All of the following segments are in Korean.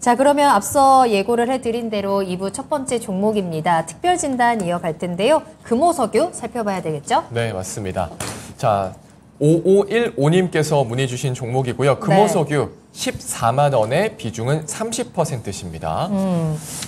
자, 그러면 앞서 예고를 해드린 대로 2부 첫 번째 종목입니다. 특별 진단 이어갈 텐데요. 금호석유 살펴봐야 되겠죠? 네, 맞습니다. 자, 5515님께서 문의 주신 종목이고요. 금호석유 14만 원의 비중은 30%십니다.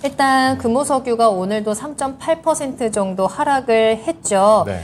일단 금호석유가 오늘도 3.8% 정도 하락을 했죠. 네.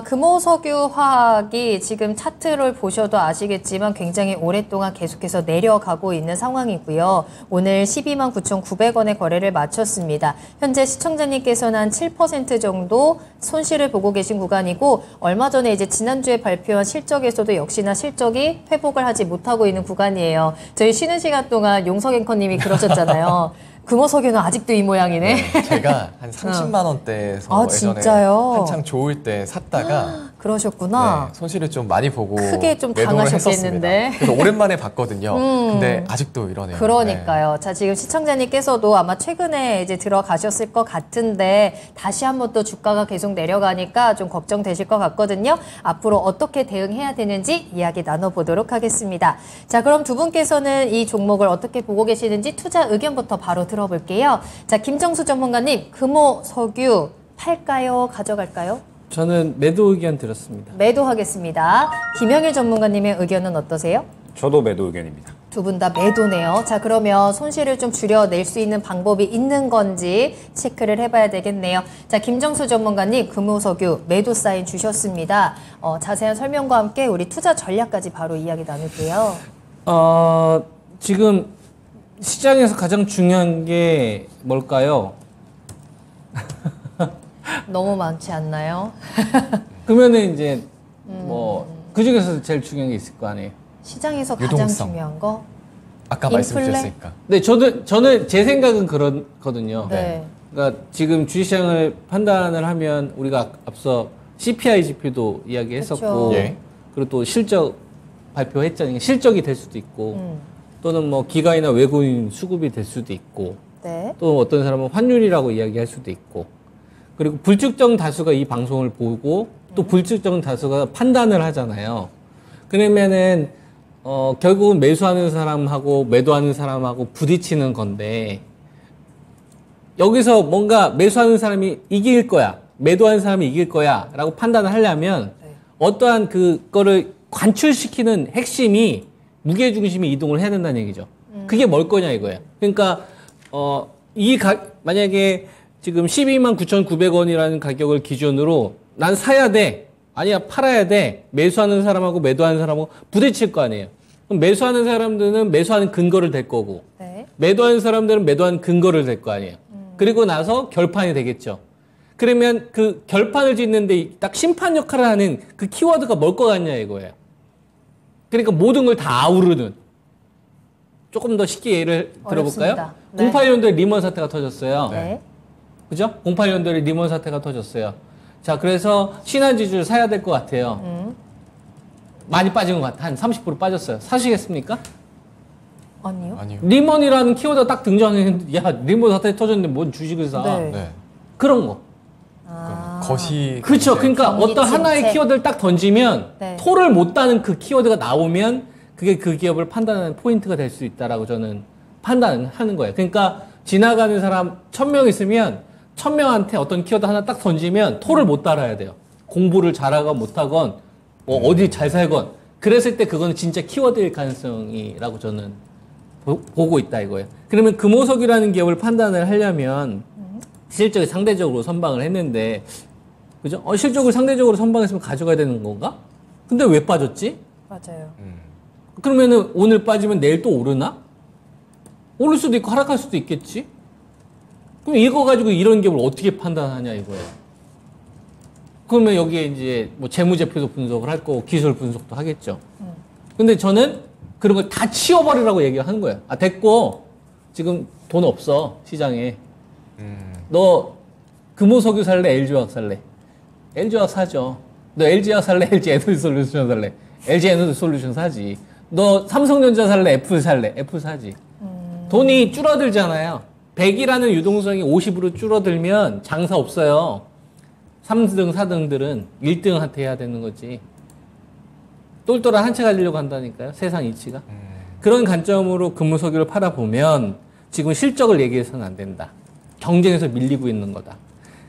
금호석유화학이 지금 차트를 보셔도 아시겠지만 굉장히 오랫동안 계속해서 내려가고 있는 상황이고요. 오늘 12만 9,900원의 거래를 마쳤습니다. 현재 시청자님께서는 한 7% 정도 손실을 보고 계신 구간이고, 얼마 전에 이제 지난주에 발표한 실적에서도 역시나 실적이 회복을 하지 못하고 있는 구간이에요. 저희 쉬는 시간 동안 용석 앵커님이 그러셨잖아요. 금호석유는 아직도 이 모양이네. 네, 제가 한 30만 원대에서 예전에 진짜요? 한창 좋을 때 샀다가 그러셨구나. 네, 손실을 좀 많이 보고 크게 좀 매도를 당하셨겠는데. 했었습니다. 그래서 오랜만에 봤거든요. 근데 아직도 이러네요. 그러니까요. 네. 자, 지금 시청자님께서도 아마 최근에 이제 들어가셨을 것 같은데 다시 한번 또 주가가 계속 내려가니까 좀 걱정되실 것 같거든요. 앞으로 어떻게 대응해야 되는지 이야기 나눠보도록 하겠습니다. 자, 그럼 두 분께서는 이 종목을 어떻게 보고 계시는지 투자 의견부터 바로 들어볼게요. 자, 김정수 전문가님, 금호석유 팔까요? 가져갈까요? 저는 매도 의견 들었습니다. 매도하겠습니다. 김영일 전문가님의 의견은 어떠세요? 저도 매도 의견입니다. 두 분 다 매도네요. 자, 그러면 손실을 좀 줄여낼 수 있는 방법이 있는 건지 체크를 해봐야 되겠네요. 자, 김정수 전문가님, 금호석유 매도 사인 주셨습니다. 자세한 설명과 함께 우리 투자 전략까지 바로 이야기 나눌게요. 지금 시장에서 가장 중요한 게 뭘까요? 너무 많지 않나요? 그러면은 이제 그 중에서 제일 중요한 게 있을 거 아니에요. 시장에서 가장 유동성. 중요한 거? 아까 인플레? 말씀 주셨으니까. 네, 저는 제 생각은 그렇거든요. 네. 그러니까 지금 주식시장을 판단을 하면 우리가 앞서 CPI 지표도 이야기했었고, 그쵸. 예. 그리고 또 실적 발표했잖아요. 실적이 될 수도 있고, 또는 뭐 기관이나 외국인 수급이 될 수도 있고, 네. 또 어떤 사람은 환율이라고 이야기할 수도 있고, 그리고 불특정 다수가 이 방송을 보고 또 불특정 다수가 판단을 하잖아요. 그러면은 결국은 매수하는 사람하고 매도하는 사람하고 부딪히는 건데, 여기서 뭔가 매수하는 사람이 이길 거야, 매도하는 사람이 이길 거야 라고 판단을 하려면 어떠한 그거를 관철시키는 핵심이 무게중심이 이동을 해야 된다는 얘기죠. 그게 뭘 거냐 이거예요. 그러니까 만약에 지금 12만 9,900원이라는 가격을 기준으로 난 사야 돼, 아니야 팔아야 돼, 매수하는 사람하고 매도하는 사람하고 부딪힐 거 아니에요. 그럼 매수하는 사람들은 매수하는 근거를 댈 거고, 네. 매도하는 사람들은 매도하는 근거를 댈 거 아니에요. 그리고 나서 결판이 되겠죠. 그러면 그 결판을 짓는데 딱 심판 역할을 하는 그 키워드가 뭘 것 같냐 이거예요. 그러니까 모든 걸 다 아우르는. 조금 더 쉽게 예를 들어볼까요? 어렵습니다. 네. 08년도에 리먼 사태가 터졌어요. 네. 그죠? 08년도에 리먼 사태가 터졌어요. 자, 그래서 신한지주를 사야 될 것 같아요. 많이 빠진 것 같아. 한 30% 빠졌어요. 사시겠습니까? 아니요. 아니요. 리먼이라는 키워드가 딱 등장했는데, 야, 리먼 사태 터졌는데 뭔 주식을 사? 네. 네. 그런 거. 거시. 그렇죠. 이제 그러니까 경기 어떤 하나의 침체. 키워드를 딱 던지면 네. 토를 못 따는 그 키워드가 나오면 그게 그 기업을 판단하는 포인트가 될 수 있다라고 저는 판단하는 거예요. 그러니까 지나가는 사람 1000명 있으면 1000명한테 어떤 키워드 하나 딱 던지면 토를 못 따라야 돼요. 공부를 잘하건 못하건 뭐 어디 잘 살건, 그랬을 때 그거는 진짜 키워드일 가능성이라고 저는 보고 있다 이거예요. 그러면 금호석이라는 기업을 판단을 하려면 실적이 상대적으로 선방을 했는데, 그죠? 실적을 상대적으로 선방했으면 가져가야 되는 건가? 근데 왜 빠졌지? 맞아요. 그러면은 오늘 빠지면 내일 또 오르나? 오를 수도 있고 하락할 수도 있겠지? 그럼 이거 가지고 이런 기업을 어떻게 판단하냐 이거예요. 그러면 여기에 이제 뭐 재무제표도 분석을 할 거고 기술 분석도 하겠죠. 근데 저는 그런 걸 다 치워버리라고 얘기하는 거예요. 아, 됐고 지금 돈 없어 시장에. 너 금호석유 살래? LG화학 살래? LG화학 사죠. 너 LG화학 살래? LG 에너지 솔루션 살래? LG 에너지 솔루션 사지. 너 삼성전자 살래? 애플 살래? 애플 사지. 돈이 줄어들잖아요. 100이라는 유동성이 50으로 줄어들면 장사 없어요. 3등, 4등들은 1등한테 해야 되는 거지. 똘똘한 한 채 가지려고 한다니까요. 세상 이치가. 그런 관점으로 금호석유를 팔아보면 지금 실적을 얘기해서는 안 된다. 경쟁에서 밀리고 있는 거다.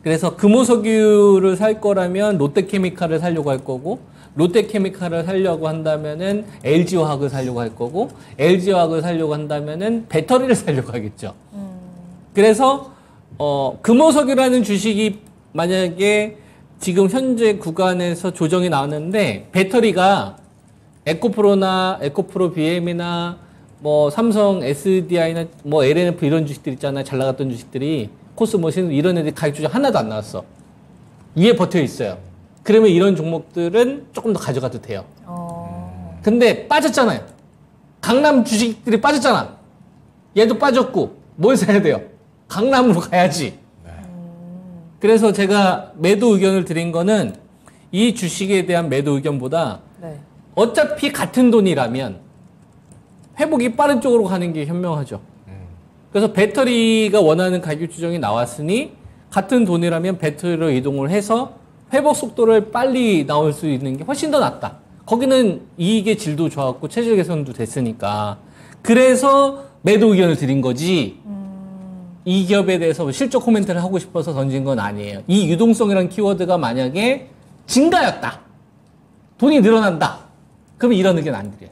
그래서 금호석유를 살 거라면 롯데케미칼을 살려고 할 거고, 롯데케미칼을 살려고 한다면은 LG화학을 살려고 할 거고, LG화학을 살려고 한다면은 배터리를 살려고 하겠죠. 그래서 금호석유라는 주식이 만약에 지금 현재 구간에서 조정이 나왔는데 배터리가 에코프로나 에코프로 BM이나 뭐 삼성 SDI나 뭐 LNF 이런 주식들 있잖아요. 잘 나갔던 주식들이 코스모신 이런 애들 가격 조정 하나도 안 나왔어. 위에 버텨 있어요. 그러면 이런 종목들은 조금 더 가져가도 돼요. 근데 빠졌잖아요. 강남 주식들이 빠졌잖아. 얘도 빠졌고 뭘 사야 돼요? 강남으로 가야지. 그래서 제가 매도 의견을 드린 거는 이 주식에 대한 매도 의견보다 네. 어차피 같은 돈이라면 회복이 빠른 쪽으로 가는 게 현명하죠. 그래서 배터리가 원하는 가격 조정이 나왔으니 같은 돈이라면 배터리로 이동을 해서 회복 속도를 빨리 나올 수 있는 게 훨씬 더 낫다. 거기는 이익의 질도 좋았고 체질 개선도 됐으니까. 그래서 매도 의견을 드린 거지. 이 기업에 대해서 실적 코멘트를 하고 싶어서 던진 건 아니에요. 이 유동성이라는 키워드가 만약에 증가였다. 돈이 늘어난다. 그러면 이런 의견 안 드려요.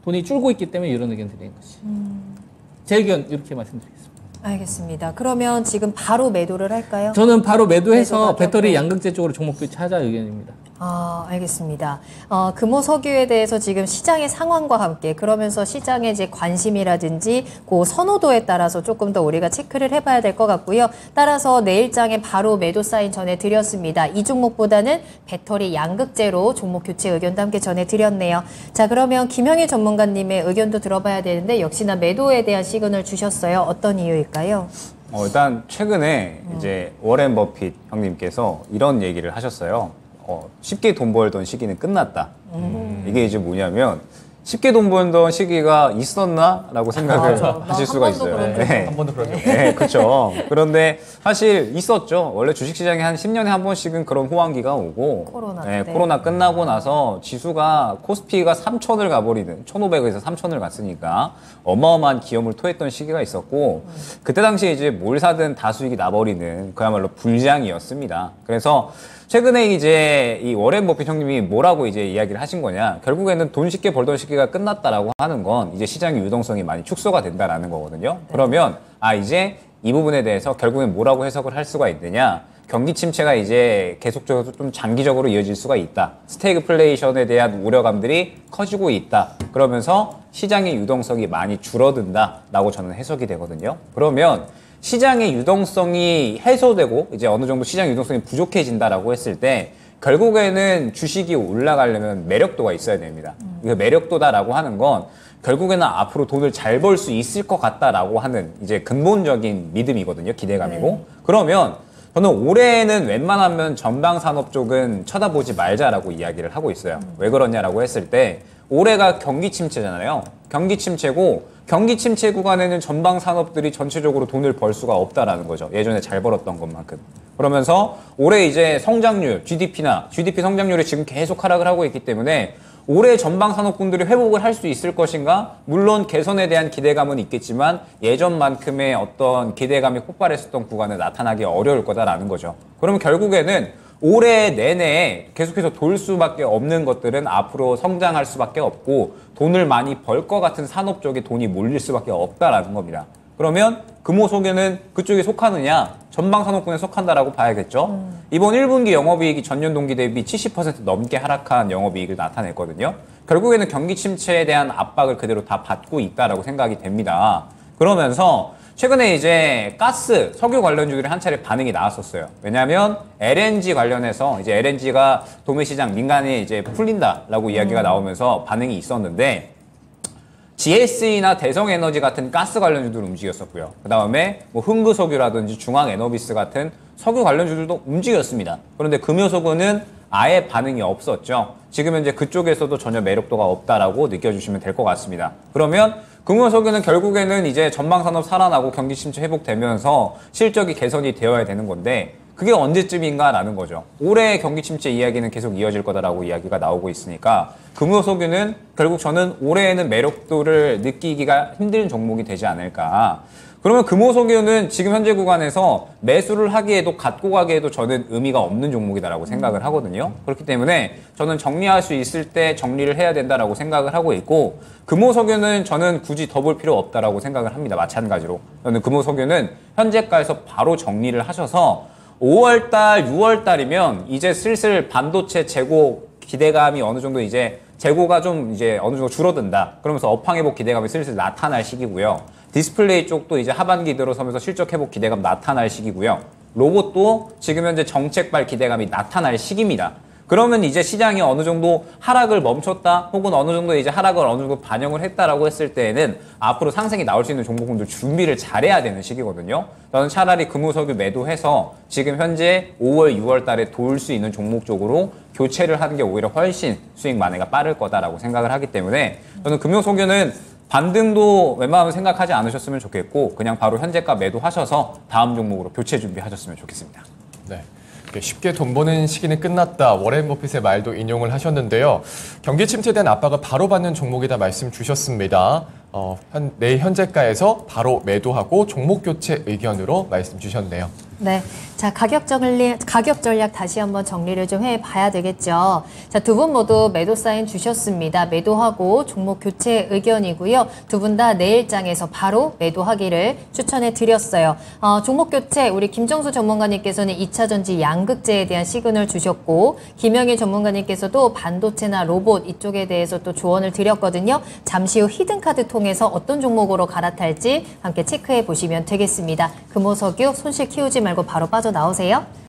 돈이 줄고 있기 때문에 이런 의견 드리는 것이. 제 의견 이렇게 말씀드리겠습니다. 알겠습니다. 그러면 지금 바로 매도를 할까요? 저는 바로 매도해서 매도가 배터리 더- 양극재 쪽으로 종목들 찾아 의견입니다. 알겠습니다. 금호석유에 대해서 지금 시장의 상황과 함께 그러면서 시장의 이제 관심이라든지 그 선호도에 따라서 조금 더 우리가 체크를 해봐야 될 것 같고요. 따라서 내일장에 바로 매도 사인 전해드렸습니다. 이 종목보다는 배터리 양극재로 종목 교체 의견도 함께 전해드렸네요. 자, 그러면 김형희 전문가님의 의견도 들어봐야 되는데 역시나 매도에 대한 시그널 주셨어요. 어떤 이유일까요? 일단 최근에 이제 워렌 버핏 형님께서 이런 얘기를 하셨어요. 쉽게 돈 벌던 시기는 끝났다. 이게 이제 뭐냐면 쉽게 돈 벌던 시기가 있었나라고 생각을 맞아. 하실 한 수가 번도 있어요. 그런 네. 한 번도 그러죠. 네, 그렇죠. 그런데 사실 있었죠. 원래 주식시장에 한 10년에 한 번씩은 그런 호황기가 오고, 코로나 네, 때. 코로나 끝나고 나서 지수가 코스피가 3천을 가버리는 1,500에서 3천을 갔으니까 어마어마한 기염을 토했던 시기가 있었고, 그때 당시에 이제 뭘 사든 다 수익이 나버리는 그야말로 불장이었습니다. 그래서 최근에 이제 이 워렌 버핏 형님이 뭐라고 이제 이야기를 하신 거냐. 결국에는 돈 쉽게 벌던 시기가 끝났다라고 하는 건 이제 시장의 유동성이 많이 축소가 된다라는 거거든요. 그러면 이제 이 부분에 대해서 결국엔 뭐라고 해석을 할 수가 있느냐. 경기 침체가 이제 계속적으로 좀 장기적으로 이어질 수가 있다. 스태그플레이션에 대한 우려감들이 커지고 있다. 그러면서 시장의 유동성이 많이 줄어든다라고 저는 해석이 되거든요. 그러면 시장의 유동성이 해소되고 이제 어느 정도 시장 유동성이 부족해진다라고 했을 때 결국에는 주식이 올라가려면 매력도가 있어야 됩니다. 이거 매력도다라고 하는 건 결국에는 앞으로 돈을 잘 벌 수 있을 것 같다라고 하는 이제 근본적인 믿음이거든요. 기대감이고. 네. 그러면 저는 올해는 웬만하면 전방 산업 쪽은 쳐다보지 말자라고 이야기를 하고 있어요. 왜 그러냐라고 했을 때 올해가 경기 침체잖아요. 경기 침체고 경기 침체 구간에는 전방 산업들이 전체적으로 돈을 벌 수가 없다라는 거죠. 예전에 잘 벌었던 것만큼. 그러면서 올해 이제 성장률, GDP 성장률이 지금 계속 하락을 하고 있기 때문에 올해 전방 산업군들이 회복을 할 수 있을 것인가? 물론 개선에 대한 기대감은 있겠지만 예전만큼의 어떤 기대감이 폭발했었던 구간은 나타나기 어려울 거다라는 거죠. 그러면 결국에는 올해 내내 계속해서 돌 수밖에 없는 것들은 앞으로 성장할 수밖에 없고 돈을 많이 벌 것 같은 산업 쪽에 돈이 몰릴 수밖에 없다라는 겁니다. 그러면 금호석유는 그쪽에 속하느냐? 전방산업군에 속한다라고 봐야겠죠. 이번 1분기 영업이익이 전년 동기 대비 70% 넘게 하락한 영업이익을 나타냈거든요. 결국에는 경기 침체에 대한 압박을 그대로 다 받고 있다라고 생각이 됩니다. 그러면서 최근에 이제 가스, 석유 관련주들이 한 차례 반응이 나왔었어요. 왜냐하면 LNG 관련해서 이제 LNG가 도매 시장 민간에 이제 풀린다라고 이야기가 나오면서 반응이 있었는데 GSE나 대성에너지 같은 가스 관련주들 움직였었고요. 그 다음에 뭐 흥그석유라든지 중앙에너비스 같은 석유 관련주들도 움직였습니다. 그런데 금요석유는 아예 반응이 없었죠. 지금 현재 그쪽에서도 전혀 매력도가 없다라고 느껴주시면 될 것 같습니다. 그러면 금요석유는 결국에는 이제 전방산업 살아나고 경기 침체 회복되면서 실적이 개선이 되어야 되는 건데 그게 언제쯤인가라는 거죠. 올해 경기 침체 이야기는 계속 이어질 거다라고 이야기가 나오고 있으니까 금호석유는 결국 저는 올해에는 매력도를 느끼기가 힘든 종목이 되지 않을까. 그러면 금호석유는 지금 현재 구간에서 매수를 하기에도 갖고 가기에도 저는 의미가 없는 종목이다라고 생각을 하거든요. 그렇기 때문에 저는 정리할 수 있을 때 정리를 해야 된다라고 생각을 하고 있고, 금호석유는 저는 굳이 더 볼 필요 없다라고 생각을 합니다. 마찬가지로 저는 금호석유는 현재가에서 바로 정리를 하셔서 5월달, 6월달이면 이제 슬슬 반도체 재고 기대감이 어느 정도 이제 재고가 좀 이제 어느 정도 줄어든다. 그러면서 업황 회복 기대감이 슬슬 나타날 시기고요. 디스플레이 쪽도 이제 하반기 들어서면서 실적 회복 기대감 나타날 시기고요. 로봇도 지금 현재 정책발 기대감이 나타날 시기입니다. 그러면 이제 시장이 어느 정도 하락을 멈췄다, 혹은 어느 정도 이제 하락을 어느 정도 반영을 했다라고 했을 때에는 앞으로 상승이 나올 수 있는 종목군들 준비를 잘해야 되는 시기거든요. 저는 차라리 금호석유 매도해서 지금 현재 5월, 6월 달에 도울 수 있는 종목 쪽으로 교체를 하는 게 오히려 훨씬 수익 만회가 빠를 거다라고 생각을 하기 때문에 저는 금호석유는 반등도 웬만하면 생각하지 않으셨으면 좋겠고, 그냥 바로 현재가 매도하셔서 다음 종목으로 교체 준비하셨으면 좋겠습니다. 네. 쉽게 돈 버는 시기는 끝났다. 워렌 버핏의 말도 인용을 하셨는데요. 경기 침체에 대한 압박을 바로 받는 종목이다 말씀 주셨습니다. 내 현재가에서 바로 매도하고 종목 교체 의견으로 말씀 주셨네요. 네. 자, 가격 전략 다시 한번 정리를 좀 해봐야 되겠죠. 자, 두 분 모두 매도 사인 주셨습니다. 매도하고 종목 교체 의견이고요. 두 분 다 내일장에서 바로 매도하기를 추천해 드렸어요. 종목 교체, 우리 김정수 전문가님께서는 2차 전지 양극재에 대한 시그널 주셨고, 김영일 전문가님께서도 반도체나 로봇 이쪽에 대해서 또 조언을 드렸거든요. 잠시 후 히든카드 통해서 어떤 종목으로 갈아탈지 함께 체크해 보시면 되겠습니다. 금호석유 손실 키우지 말고 바로 빠져나오세요.